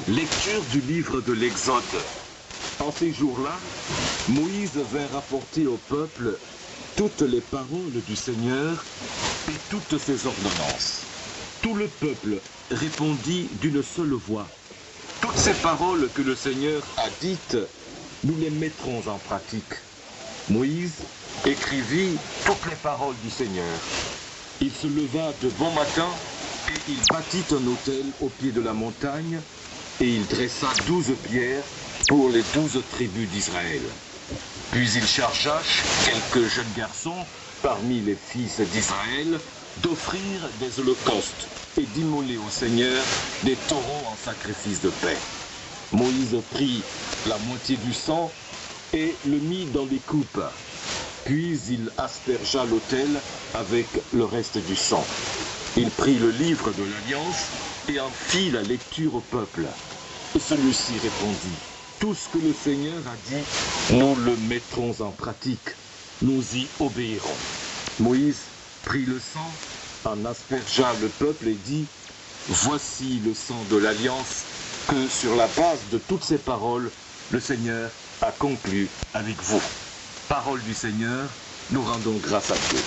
Lecture du livre de l'Exode. En ces jours-là, Moïse vint rapporter au peuple toutes les paroles du Seigneur et toutes ses ordonnances. Tout le peuple répondit d'une seule voix. Toutes ces paroles que le Seigneur a dites, nous les mettrons en pratique. Moïse écrivit toutes les paroles du Seigneur. Il se leva de bon matin et il bâtit un autel au pied de la montagne et il dressa 12 pierres pour les 12 tribus d'Israël. Puis il chargea quelques jeunes garçons parmi les fils d'Israël d'offrir des holocaustes et d'immoler au Seigneur des taureaux en sacrifice de paix. Moïse prit la moitié du sang et le mit dans des coupes. Puis il aspergea l'autel avec le reste du sang. Il prit le livre de l'Alliance et en fit la lecture au peuple. Et celui-ci répondit, « Tout ce que le Seigneur a dit, nous le mettrons en pratique, nous y obéirons. » Moïse prit le sang, en aspergea le peuple et dit, « Voici le sang de l'Alliance que, sur la base de toutes ces paroles, le Seigneur a conclu avec vous. » Parole du Seigneur, nous rendons grâce à Dieu.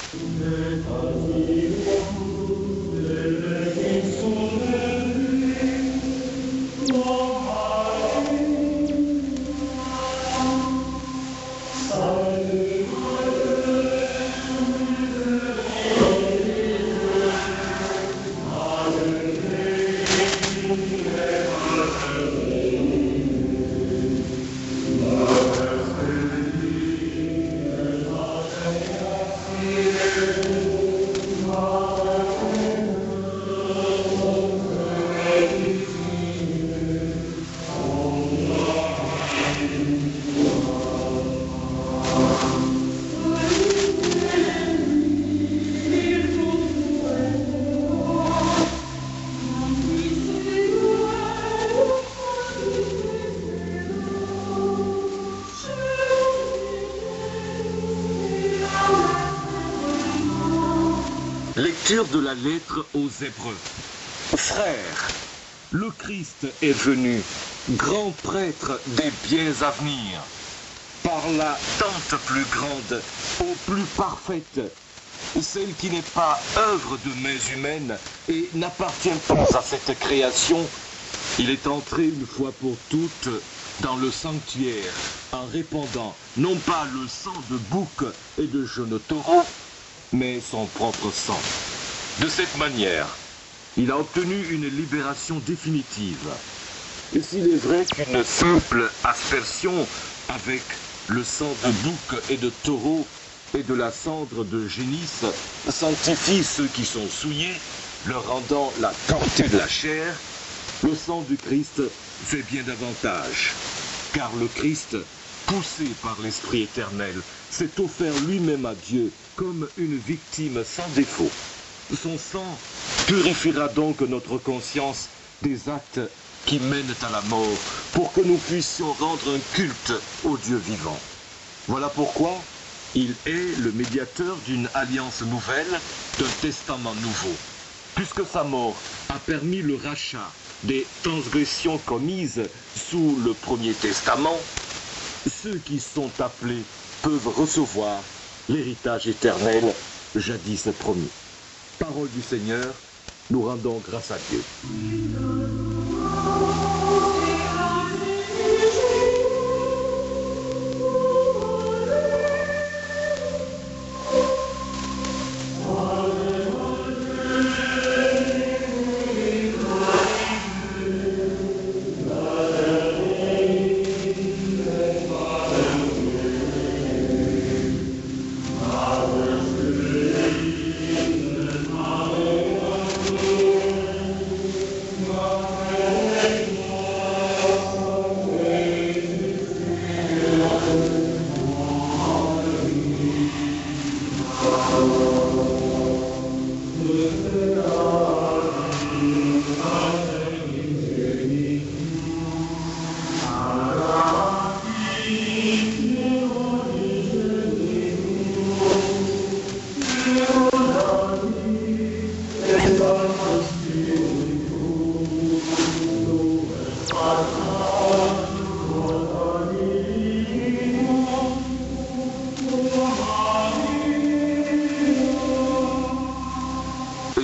Lecture de la lettre aux Hébreux. Frères, le Christ est venu, grand prêtre des biens à venir, par la tente plus grande, au plus parfaite, celle qui n'est pas œuvre de mains humaines et n'appartient pas à cette création. Il est entré une fois pour toutes dans le sanctuaire en répandant non pas le sang de bouc et de jeunes taureaux, mais son propre sang. De cette manière, il a obtenu une libération définitive. Et s'il est vrai qu'une simple aspersion avec le sang de bouc et de taureau et de la cendre de génisse sanctifie ceux qui sont souillés, leur rendant la pureté de la chair, le sang du Christ fait bien davantage. Car le Christ, poussé par l'Esprit éternel, s'est offert lui-même à Dieu comme une victime sans défaut. Son sang purifiera donc notre conscience des actes qui mènent à la mort, pour que nous puissions rendre un culte au Dieu vivant. Voilà pourquoi il est le médiateur d'une alliance nouvelle, d'un testament nouveau. Puisque sa mort a permis le rachat des transgressions commises sous le premier testament, ceux qui sont appelés peuvent recevoir l'héritage éternel jadis promis. Parole du Seigneur, nous rendons grâce à Dieu.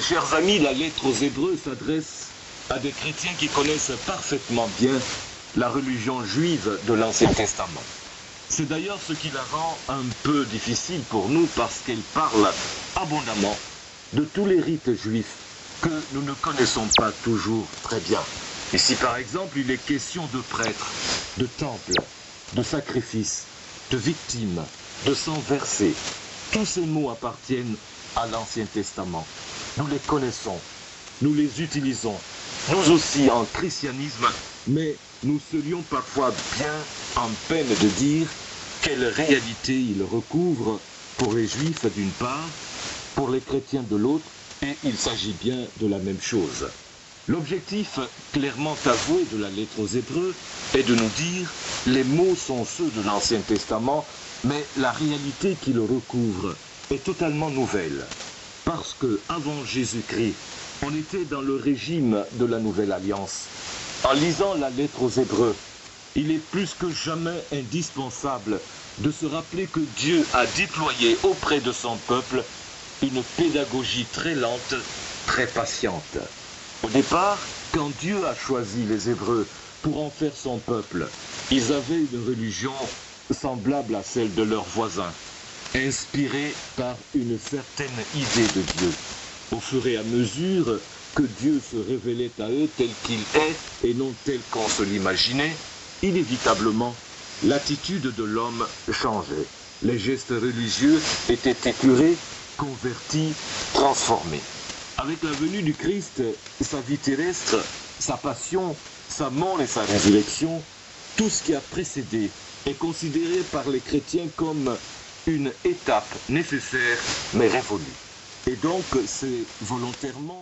Chers amis, la lettre aux Hébreux s'adresse à des chrétiens qui connaissent parfaitement bien la religion juive de l'Ancien Testament. C'est d'ailleurs ce qui la rend un peu difficile pour nous parce qu'elle parle abondamment de tous les rites juifs que nous ne connaissons pas toujours très bien. Ici par exemple, il est question de prêtres, de temples, de sacrifices, de victimes, de sang versé. Tous ces mots appartiennent à l'Ancien Testament. Nous les connaissons, nous les utilisons, nous aussi en christianisme, mais nous serions parfois bien en peine de dire quelle réalité ils recouvrent pour les Juifs d'une part, pour les chrétiens de l'autre, et il s'agit bien de la même chose. L'objectif clairement avoué de la lettre aux Hébreux est de nous dire les mots sont ceux de l'Ancien Testament, mais la réalité qu'ils recouvrent est totalement nouvelle. Parce que avant Jésus-Christ, on était dans le régime de la Nouvelle Alliance. En lisant la lettre aux Hébreux, il est plus que jamais indispensable de se rappeler que Dieu a déployé auprès de son peuple une pédagogie très lente, très patiente. Au départ, quand Dieu a choisi les Hébreux pour en faire son peuple, ils avaient une religion semblable à celle de leurs voisins, inspirée par une certaine idée de Dieu. Au fur et à mesure que Dieu se révélait à eux tel qu'il est et non tel qu'on se l'imaginait, inévitablement, l'attitude de l'homme changeait. Les gestes religieux étaient épurés, convertis, transformés. Avec la venue du Christ, sa vie terrestre, sa passion, sa mort et sa résurrection, tout ce qui a précédé est considéré par les chrétiens comme une étape nécessaire mais révolue. Et donc c'est volontairement